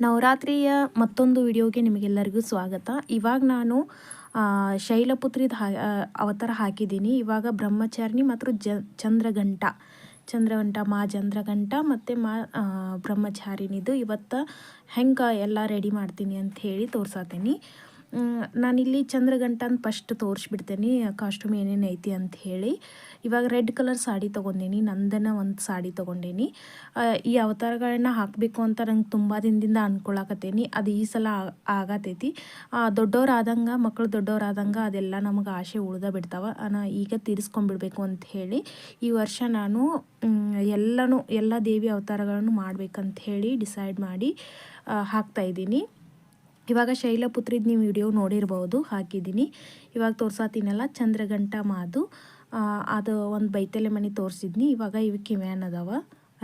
ನವರಾತ್ರಿಯ ಮತ್ತೊಂದು ವಿಡಿಯೋಗೆ ನಿಮಗೆಲ್ಲರಿಗೂ ಸ್ವಾಗತ. ಇವಾಗ ನಾನು ಶೈಲಪುತ್ರಿದ ಅವತಾರ ಹಾಕಿದ್ದೀನಿ. ಇವಾಗ ಬ್ರಹ್ಮಚಾರಿಣಿ ಮತ್ತು ಚಂದ್ರಘಂಟ ಮಾ ಚಂದ್ರಘಂಟ ಮತ್ತು ಮಾ ಬ್ರಹ್ಮಚಾರಿಣಿದು ಇವತ್ತು ಹೆಂಗೆ ಎಲ್ಲ ರೆಡಿ ಮಾಡ್ತೀನಿ ಅಂತ ಹೇಳಿ ತೋರ್ಸತ್ತೀನಿ. ನಾನಿಲ್ಲಿ ಚಂದ್ರಘಂಟನ ಫಸ್ಟ್ ತೋರಿಸ್ಬಿಡ್ತೇನೆ ಕಾಸ್ಟ್ಯೂಮ್ ಏನೇನು ಐತಿ ಅಂತ ಹೇಳಿ. ಇವಾಗ ರೆಡ್ ಕಲರ್ ಸಾಡಿ ತೊಗೊಂಡೇನಿ, ನಂದನ ಒಂದು ಸಾಡಿ ತೊಗೊಂಡೇನಿ. ಈ ಅವತಾರಗಳನ್ನ ಹಾಕಬೇಕು ಅಂತ ನಂಗೆ ತುಂಬ ದಿನದಿಂದ ಅಂದ್ಕೊಳಕತ್ತೇನಿ. ಅದು ಈ ಸಲ ಆಗತೈತಿ. ಮಕ್ಕಳು ದೊಡ್ಡವರಾದಂಗೆ ಅದೆಲ್ಲ ನಮಗೆ ಆಸೆ ಉಳ್ದ ಬಿಡ್ತಾವೆ. ಈಗ ತೀರಿಸ್ಕೊಂಡ್ಬಿಡ್ಬೇಕು ಅಂತ ಹೇಳಿ ಈ ವರ್ಷ ನಾನು ಎಲ್ಲ ದೇವಿ ಅವತಾರಗಳನ್ನು ಮಾಡ್ಬೇಕಂತ ಹೇಳಿ ಡಿಸೈಡ್ ಮಾಡಿ ಹಾಕ್ತಾಯಿದ್ದೀನಿ. ಇವಾಗ ಶೈಲಪುತ್ರಿದು ನೀವು ವಿಡಿಯೋ ನೋಡಿರ್ಬೋದು, ಹಾಕಿದ್ದೀನಿ. ಇವಾಗ ತೋರ್ಸಾತೀನಲ್ಲ ಚಂದ್ರಘಂಟ ಮಾದು ಅದು ಒಂದು ಬೈತಲೆ ಮನೆ ತೋರಿಸಿದ್ನಿ. ಇವಾಗ ಇವಕ್ಕೆ ಕಿವ್ಯಾನ್ ಅದಾವ,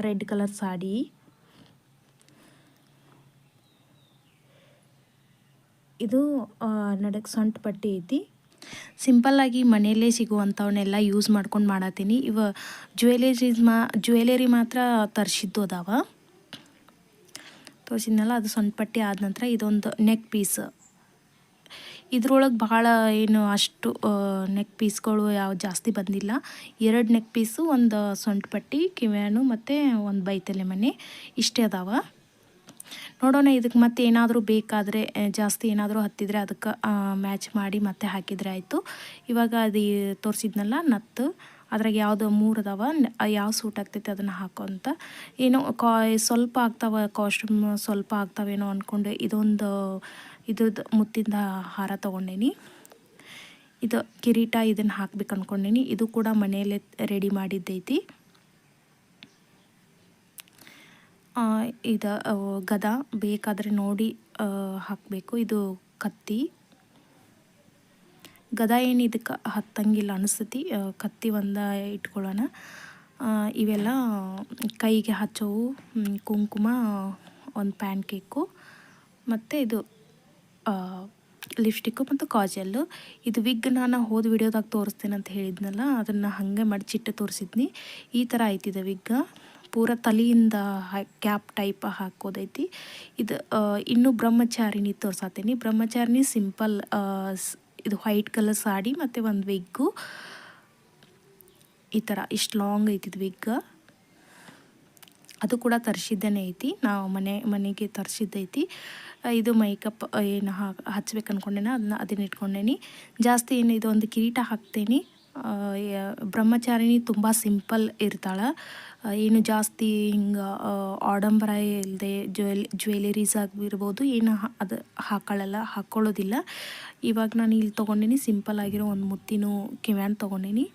ರೆಡ್ ಕಲರ್ ಸಾಡಿ. ಇದು ನಡಕ್ಕೆ ಸೊಂಟ ಪಟ್ಟಿ ಐತಿ. ಸಿಂಪಲ್ಲಾಗಿ ಮನೆಯಲ್ಲೇ ಸಿಗುವಂಥವನ್ನೆಲ್ಲ ಯೂಸ್ ಮಾಡ್ಕೊಂಡು ಮಾಡತ್ತೀನಿ. ಜ್ಯುವೆಲರಿ ಮಾತ್ರ ತರಿಸಿದ್ದು ಅದಾವ. ತೋರಿಸಿದ್ನಲ್ಲ ಅದು ಸೊಂಟ ಪಟ್ಟಿ ಆದ ನಂತರ ಇದೊಂದು ನೆಕ್ ಪೀಸ್. ಇದ್ರೊಳಗೆ ಭಾಳ ಏನು ಅಷ್ಟು ನೆಕ್ ಪೀಸ್ಗಳು ಯಾವ ಜಾಸ್ತಿ ಬಂದಿಲ್ಲ. 2 ನೆಕ್ ಪೀಸು, ಒಂದು ಸೊಂಟ ಪಟ್ಟಿ, ಕಿವ್ಯಾನು ಮತ್ತು ಒಂದು ಬೈತಲೆ ಮನೆ ಇಷ್ಟೇ ಅದಾವ. ನೋಡೋಣ ಇದಕ್ಕೆ ಮತ್ತೆ ಏನಾದರೂ ಬೇಕಾದರೆ ಜಾಸ್ತಿ ಏನಾದರೂ ಹತ್ತಿದರೆ ಅದಕ್ಕೆ ಮ್ಯಾಚ್ ಮಾಡಿ ಮತ್ತೆ ಹಾಕಿದರೆ ಆಯಿತು. ಇವಾಗ ಅದು ತೋರಿಸಿದ್ನಲ್ಲ ನತ್ತು, ಅದ್ರಾಗ ಯಾವುದು 3 ಅದಾವ, ಯಾವ ಸೂಟ್ ಆಗ್ತೈತೆ ಅದನ್ನು ಹಾಕೋಂತ. ಏನೋ ಸ್ವಲ್ಪ ಆಗ್ತಾವೆ ಕಾಸ್ಟ್ಯೂಮ್, ಸ್ವಲ್ಪ ಆಗ್ತಾವೇನೋ ಅಂದ್ಕೊಂಡು ಇದ್ರದ್ದು ಮುತ್ತಿಂದ ಹಾರ ತೊಗೊಂಡೇನಿ. ಇದು ಕಿರೀಟ, ಇದನ್ನು ಹಾಕ್ಬೇಕು ಅಂದ್ಕೊಂಡೇನಿ. ಇದು ಕೂಡ ಮನೆಯಲ್ಲೇ ರೆಡಿ ಮಾಡಿದ್ದೈತಿ. ಇದು ಗದ ಬೇಕಾದರೆ ನೋಡಿ ಹಾಕಬೇಕು. ಇದು ಕತ್ತಿ. ಗದ ಏನು ಇದಕ್ಕೆ ಹತ್ತಂಗಿಲ್ಲ ಅನಿಸ್ತೈತಿ, ಕತ್ತಿ ಒಂದು ಇಟ್ಕೊಳ್ಳೋಣ. ಇವೆಲ್ಲ ಕೈಗೆ ಹಚ್ಚೋವು, ಕುಂಕುಮ, ಒಂದು ಪ್ಯಾನ್ ಕೇಕು ಮತ್ತು ಇದು ಲಿಪ್ಸ್ಟಿಕ್ಕು ಮತ್ತು ಕಾಜಲ್ಲು. ಇದು ವಿಗ್ ನಾನು ಹೋದ ವಿಡಿಯೋದಾಗ ತೋರಿಸ್ತೇನೆ ಅಂತ ಹೇಳಿದ್ನಲ್ಲ, ಅದನ್ನು ಹಾಗೆ ಮಡಚಿಟ್ಟು ತೋರಿಸಿದ್ನಿ. ಈ ಥರ ಐತಿದೆ ವಿಗ್. ಪೂರ ತಲೆಯಿಂದ ಕ್ಯಾಪ್ ಟೈಪ್ ಹಾಕೋದೈತಿ. ಇದು ಇನ್ನೂ ಬ್ರಹ್ಮಚಾರಿಣಿ ತೋರ್ಸಾತೀನಿ. ಬ್ರಹ್ಮಚಾರಿಣಿ ಸಿಂಪಲ್, ಇದು ವೈಟ್ ಕಲರ್ ಸಾಡಿ ಮತ್ತು ಒಂದು ವಿಗ್ಗು. ಈ ಥರ ಇಷ್ಟು ಲಾಂಗ್ ಐತಿದು ವಿಗ್. ಅದು ಕೂಡ ತರಿಸಿದ್ದೇನೆ ಐತಿ, ನಾವು ಮನೆಗೆ ತರಿಸಿದ್ದೈತಿ. ಇದು ಮೇಕಪ್ ಏನು ಹಚ್ಬೇಕು ಅಂದ್ಕೊಂಡೇನ ಅದನ್ನ ಇಟ್ಕೊಂಡೇನಿ. ಜಾಸ್ತಿ ಏನು ಇದೊಂದು ಕಿರೀಟ ಹಾಕ್ತೇನೆ. ಬ್ರಹ್ಮಚಾರಿಣಿ ತುಂಬ ಸಿಂಪಲ್ ಇರ್ತಾಳೆ, ಏನು ಜಾಸ್ತಿ ಹಿಂಗೆ ಆಡಂಬರ ಇಲ್ಲದೆ ಜ್ಯುವೆಲರೀಸ್ ಆಗಿರ್ಬೋದು ಏನು ಅದು ಹಾಕ್ಕೊಳ್ಳೋದಿಲ್ಲ. ಇವಾಗ ನಾನು ಇಲ್ಲಿ ತೊಗೊಂಡೇನಿ ಸಿಂಪಲ್ ಆಗಿರೋ ಒಂದು ಮುತ್ತಿನ ಕಿವ್ಯಾನ್ ತೊಗೊಂಡೇನಿ.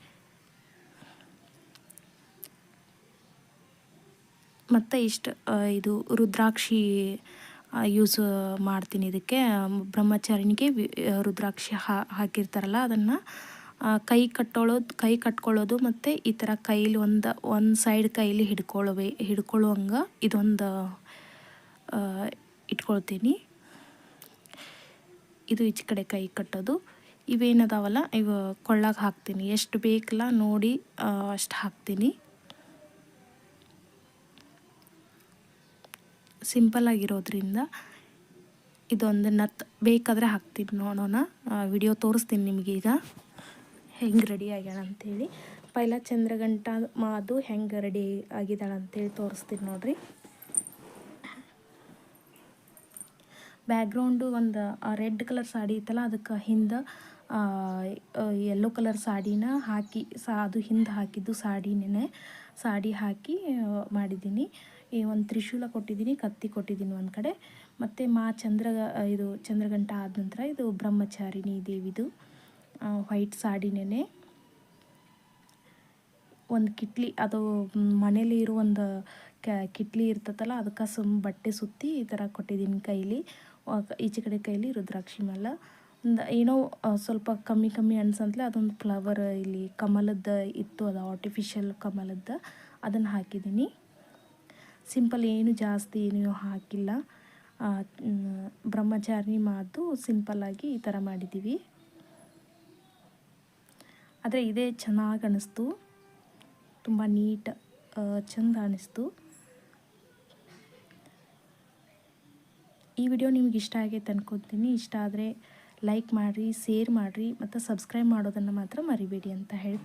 ಮತ್ತು ಇಷ್ಟು ಇದು ರುದ್ರಾಕ್ಷಿ ಯೂಸ್ ಮಾಡ್ತೀನಿ ಇದಕ್ಕೆ. ಬ್ರಹ್ಮಚಾರಿಣಿಗೆ ರುದ್ರಾಕ್ಷಿ ಹಾಕಿರ್ತಾರಲ್ಲ ಅದನ್ನು ಕೈ ಕಟ್ಕೊಳ್ಳೋದು ಮತ್ತು ಈ ಥರ ಕೈಲಿ ಒಂದು ಸೈಡ್ ಕೈಲಿ ಹಿಡ್ಕೊಳ್ಳುವಂಗೆ ಇದೊಂದು ಇಟ್ಕೊಳ್ತೀನಿ. ಇದು ಈಚೆ ಕಡೆ ಕೈ ಕಟ್ಟೋದು. ಇವೇನದಾವಲ್ಲ ಇವು ಕೊಳ್ಳಾಗ ಹಾಕ್ತೀನಿ. ಎಷ್ಟು ಬೇಕಲ್ಲ ನೋಡಿ ಅಷ್ಟು ಹಾಕ್ತೀನಿ. ಸಿಂಪಲ್ ಆಗಿರೋದ್ರಿಂದ ಇದೊಂದು ನತ್ ಬೇಕಾದರೆ ಹಾಕ್ತೀನಿ. ನೋಡೋಣ, ವಿಡಿಯೋ ತೋರಿಸ್ತೀನಿ ನಿಮಗೀಗ ಹೆಂಗೆ ರೆಡಿ ಆಗ್ಯಾಳ ಅಂಥೇಳಿ. ಪೈಲ ಚಂದ್ರಘಂಟ ಮಾದು ಹೆಂಗೆ ರೆಡಿ ಆಗಿದ್ದಾಳೆ ಅಂಥೇಳಿ ತೋರಿಸ್ತೀನಿ ನೋಡ್ರಿ. ಬ್ಯಾಕ್ಗ್ರೌಂಡು ಒಂದು ರೆಡ್ ಕಲರ್ ಸಾಡಿ ಇತ್ತಲ್ಲ, ಅದಕ್ಕೆ ಹಿಂದೆ ಯೆಲ್ಲೋ ಕಲರ್ ಸಾಡಿನ ಹಾಕಿ ಅದು ಹಿಂದೆ ಹಾಕಿದ್ದು ಸಾಡಿ ಹಾಕಿ ಮಾಡಿದ್ದೀನಿ. ಒಂದು ತ್ರಿಶೂಲ ಕೊಟ್ಟಿದ್ದೀನಿ, ಕತ್ತಿ ಕೊಟ್ಟಿದ್ದೀನಿ ಒಂದು ಕಡೆ. ಮತ್ತು ಇದು ಚಂದ್ರಘಂಟ ಆದ ನಂತರ ಇದು ಬ್ರಹ್ಮಚಾರಿಣಿ ದೇವಿದು ವೈಟ್ ಸಾಡಿನೇ. ಒಂದು ಕಿಟ್ಲಿ, ಅದು ಮನೇಲಿ ಇರೋ ಒಂದು ಕಿಟ್ಲಿ ಇರ್ತದಲ್ಲ, ಅದಕ್ಕೆ ಬಟ್ಟೆ ಸುತ್ತಿ ಈ ಥರ ಕೊಟ್ಟಿದ್ದೀನಿ ಕೈಲಿ. ಈಚೆ ಕಡೆ ಕೈಲಿ ರುದ್ರಾಕ್ಷಿ ಮೇಲೆ ಒಂದು ಏನೋ ಸ್ವಲ್ಪ ಕಮ್ಮಿ ಅನ್ಸಂತಲೇ ಅದೊಂದು ಫ್ಲವರ್ ಇಲ್ಲಿ ಕಮಲದ ಇತ್ತು, ಅದು ಆರ್ಟಿಫಿಷಿಯಲ್ ಕಮಲದ್ದು, ಅದನ್ನು ಹಾಕಿದ್ದೀನಿ. ಸಿಂಪಲ್, ಏನು ಜಾಸ್ತಿ ಏನು ಹಾಕಿಲ್ಲ. ಬ್ರಹ್ಮಚಾರಿಣಿ ಮಾತು ಸಿಂಪಲ್ಲಾಗಿ ಈ ಥರ ಮಾಡಿದ್ದೀವಿ. ಆದರೆ ಇದೇ ಚೆನ್ನಾಗಿ ಅನ್ನಿಸ್ತು, ತುಂಬ ನೀಟ್ ಚೆಂದ ಅನ್ನಿಸ್ತು. ಈ ವಿಡಿಯೋ ನಿಮ್ಗೆ ಇಷ್ಟ ಆಗೈತೆ ಅನ್ಕೊತೀನಿ. ಇಷ್ಟ ಆದರೆ ಲೈಕ್ ಮಾಡಿರಿ, ಶೇರ್ ಮಾಡಿರಿ ಮತ್ತು ಸಬ್ಸ್ಕ್ರೈಬ್ ಮಾಡೋದನ್ನು ಮಾತ್ರ ಮರಿಬೇಡಿ ಅಂತ ಹೇಳಿ